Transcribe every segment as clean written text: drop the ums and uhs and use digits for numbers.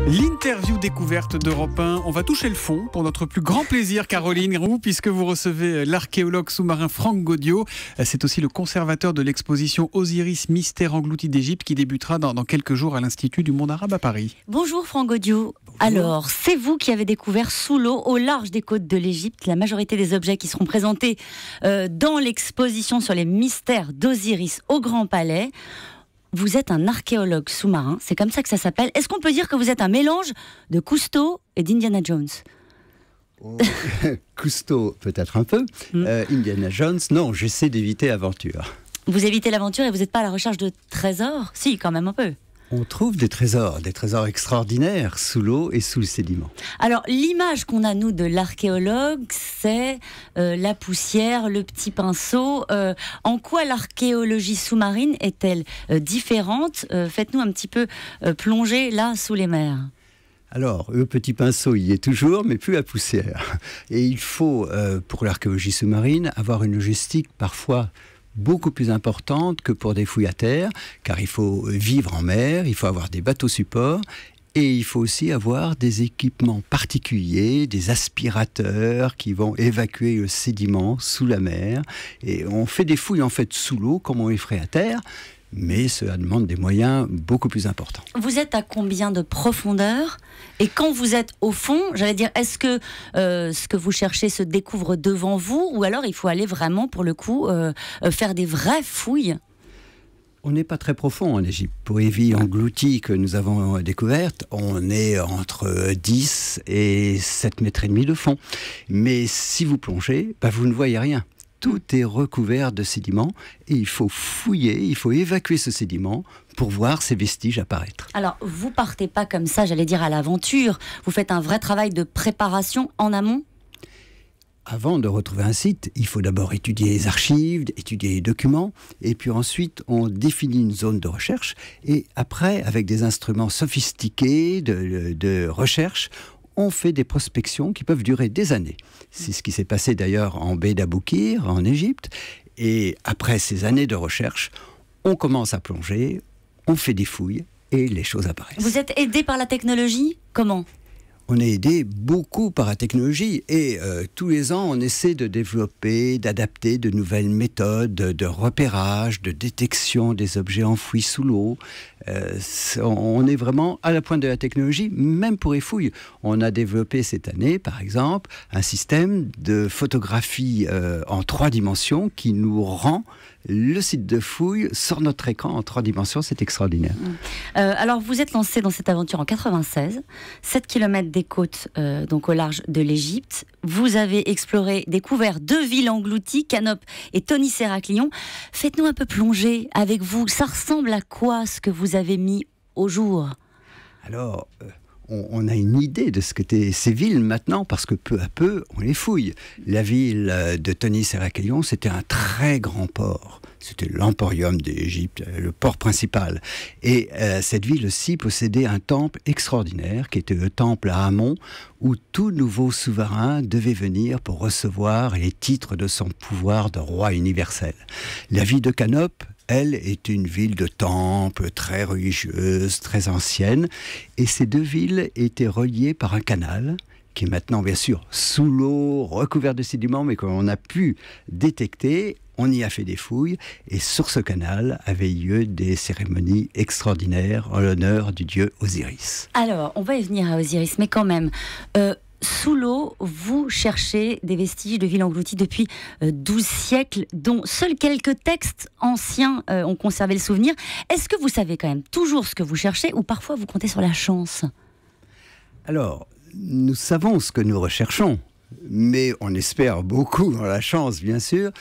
L'interview découverte d'Europe 1, on va toucher le fond pour notre plus grand plaisir, Caroline Roux, puisque vous recevez l'archéologue sous-marin Franck Gaudiot. C'est aussi le conservateur de l'exposition Osiris Mystère englouti d'Égypte qui débutera dans quelques jours à l'Institut du monde arabe à Paris. Bonjour Franck Gaudiot. Bonjour. Alors, c'est vous qui avez découvert sous l'eau, au large des côtes de l'Égypte, la majorité des objets qui seront présentés dans l'exposition sur les mystères d'Osiris au Grand Palais. Vous êtes un archéologue sous-marin, c'est comme ça que ça s'appelle. Est-ce qu'on peut dire que vous êtes un mélange de Cousteau et d'Indiana Jones ? Cousteau, peut-être un peu. Indiana Jones, non, j'essaie d'éviter l'aventure. Vous évitez l'aventure et vous n'êtes pas à la recherche de trésors ? Si, quand même un peu. On trouve des trésors extraordinaires sous l'eau et sous le sédiment. Alors, l'image qu'on a, nous, de l'archéologue, c'est la poussière, le petit pinceau. En quoi l'archéologie sous-marine est-elle différente ? Faites-nous un petit peu plonger, là, sous les mers. Alors, le petit pinceau y est toujours, mais plus la poussière. Et il faut, pour l'archéologie sous-marine, avoir une logistique parfois beaucoup plus importante que pour des fouilles à terre, car il faut vivre en mer, il faut avoir des bateaux supports, et il faut aussi avoir des équipements particuliers, des aspirateurs qui vont évacuer le sédiment sous la mer. Et on fait des fouilles en fait sous l'eau, comme on les ferait à terre, mais cela demande des moyens beaucoup plus importants. Vous êtes à combien de profondeur ? Et quand vous êtes au fond, j'allais dire, est-ce que ce que vous cherchez se découvre devant vous ? Ou alors il faut aller vraiment, pour le coup, faire des vraies fouilles ? On n'est pas très profond en Égypte. Pour les villes englouties que nous avons découvertes, on est entre 10 et 7,5 mètres de fond. Mais si vous plongez, vous ne voyez rien. Tout est recouvert de sédiments et il faut fouiller, il faut évacuer ce sédiment pour voir ces vestiges apparaître. Alors, vous partez pas comme ça, j'allais dire, à l'aventure. Vous faites un vrai travail de préparation en amont ? Avant de retrouver un site, il faut d'abord étudier les archives, étudier les documents, et puis ensuite on définit une zone de recherche, et après, avec des instruments sophistiqués de recherche, on fait des prospections qui peuvent durer des années. C'est ce qui s'est passé d'ailleurs en baie d'Aboukir, en Égypte. Et après ces années de recherche, on commence à plonger, on fait des fouilles et les choses apparaissent. Vous êtes aidé par la technologie ? Comment ? On est aidé beaucoup par la technologie et tous les ans, on essaie de développer, d'adapter de nouvelles méthodes de repérage, de détection des objets enfouis sous l'eau. On est vraiment à la pointe de la technologie, même pour les fouilles. On a développé cette année, par exemple, un système de photographie en 3 dimensions qui nous rend le site de fouille sur notre écran en 3 dimensions. C'est extraordinaire. Alors, vous êtes lancé dans cette aventure en 96, 7 km des côtes, donc au large de l'Égypte. Vous avez exploré, découvert 2 villes englouties, Canop et Tonis Heraklion. Faites-nous un peu plonger avec vous. Ça ressemble à quoi ce que vous avez mis au jour ? Alors, on a une idée de ce qu'étaient ces villes maintenant, parce que peu à peu, on les fouille. La ville de Tonis Heraklion, c'était un très grand port. C'était l'emporium d'Égypte, le port principal. Et cette ville aussi possédait un temple extraordinaire, qui était le temple à Amon, où tout nouveau souverain devait venir pour recevoir les titres de son pouvoir de roi universel. La ville de Canop, elle, est une ville de temple, très religieuse, très ancienne. Et ces 2 villes étaient reliées par un canal, qui est maintenant, bien sûr, sous l'eau, recouvert de sédiments, mais qu'on a pu détecter. On y a fait des fouilles, et sur ce canal avaient lieu des cérémonies extraordinaires en l'honneur du dieu Osiris. Alors, on va y venir à Osiris, mais quand même... Sous l'eau, vous cherchez des vestiges de villes englouties depuis 12 siècles, dont seuls quelques textes anciens ont conservé le souvenir. Est-ce que vous savez quand même toujours ce que vous cherchez, ou parfois vous comptez sur la chance ? Alors, nous savons ce que nous recherchons, mais on espère beaucoup dans la chance, bien sûr.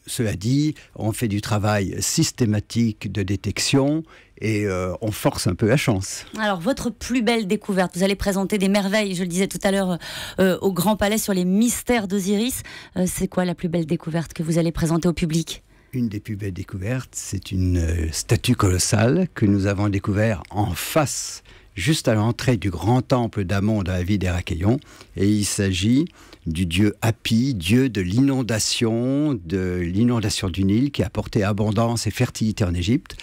Cela dit, on fait du travail systématique de détection et on force un peu la chance. Alors, votre plus belle découverte, vous allez présenter des merveilles, je le disais tout à l'heure, au Grand Palais sur les mystères d'Osiris. C'est quoi la plus belle découverte que vous allez présenter au public ? Une des plus belles découvertes, c'est une statue colossale que nous avons découverte en face, juste à l'entrée du grand temple d'Amon dans la ville d'Heraklion. Et il s'agit du dieu Hapi, dieu de l'inondation du Nil, qui a apporté abondance et fertilité en Égypte.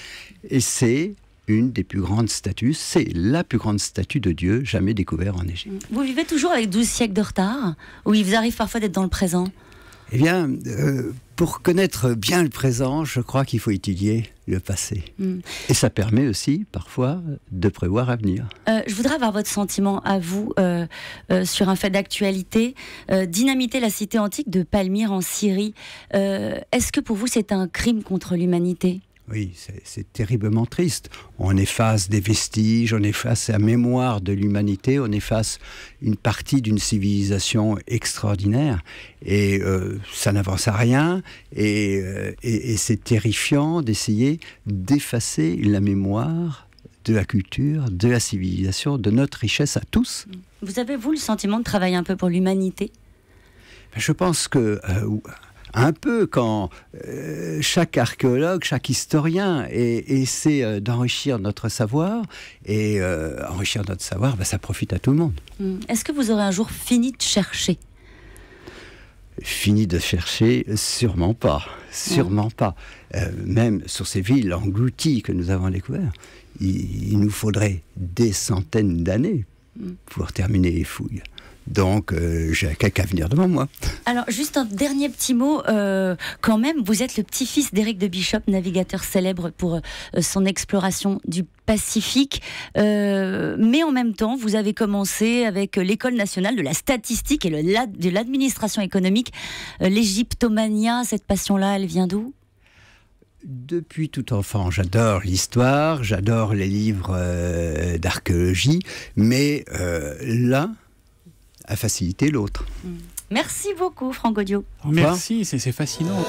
Et c'est une des plus grandes statues, c'est la plus grande statue de Dieu jamais découverte en Égypte. Vous vivez toujours avec 12 siècles de retard, ou il vous arrive parfois d'être dans le présent? Eh bien, pour connaître bien le présent, je crois qu'il faut étudier le passé. Et ça permet aussi, parfois, de prévoir l'avenir. Je voudrais avoir votre sentiment à vous sur un fait d'actualité. Dynamiter la cité antique de Palmyre en Syrie, est-ce que pour vous c'est un crime contre l'humanité ? Oui, c'est terriblement triste. On efface des vestiges, on efface la mémoire de l'humanité, on efface une partie d'une civilisation extraordinaire. Et ça n'avance à rien. Et c'est terrifiant d'essayer d'effacer la mémoire de la culture, de la civilisation, de notre richesse à tous. Vous avez, vous, le sentiment de travailler un peu pour l'humanité ? Je pense que... un peu quand chaque archéologue, chaque historien essaie d'enrichir notre savoir, et enrichir notre savoir, ça profite à tout le monde. Est-ce que vous aurez un jour fini de chercher ? Fini de chercher, sûrement pas. Sûrement pas. Même sur ces villes englouties que nous avons découvertes, il nous faudrait des centaines d'années pour terminer les fouilles. Donc, j'ai quelques avenirs devant moi. Alors, juste un dernier petit mot, quand même, vous êtes le petit-fils d'Éric de Bishop, navigateur célèbre pour son exploration du Pacifique. Mais en même temps, vous avez commencé avec l'École nationale de la statistique et de l'administration économique. L'égyptomania, cette passion-là, elle vient d'où ? Depuis tout enfant, j'adore l'histoire, j'adore les livres d'archéologie, mais l'un a facilité l'autre. Merci beaucoup, Franck Gaudiau. Merci, c'est fascinant.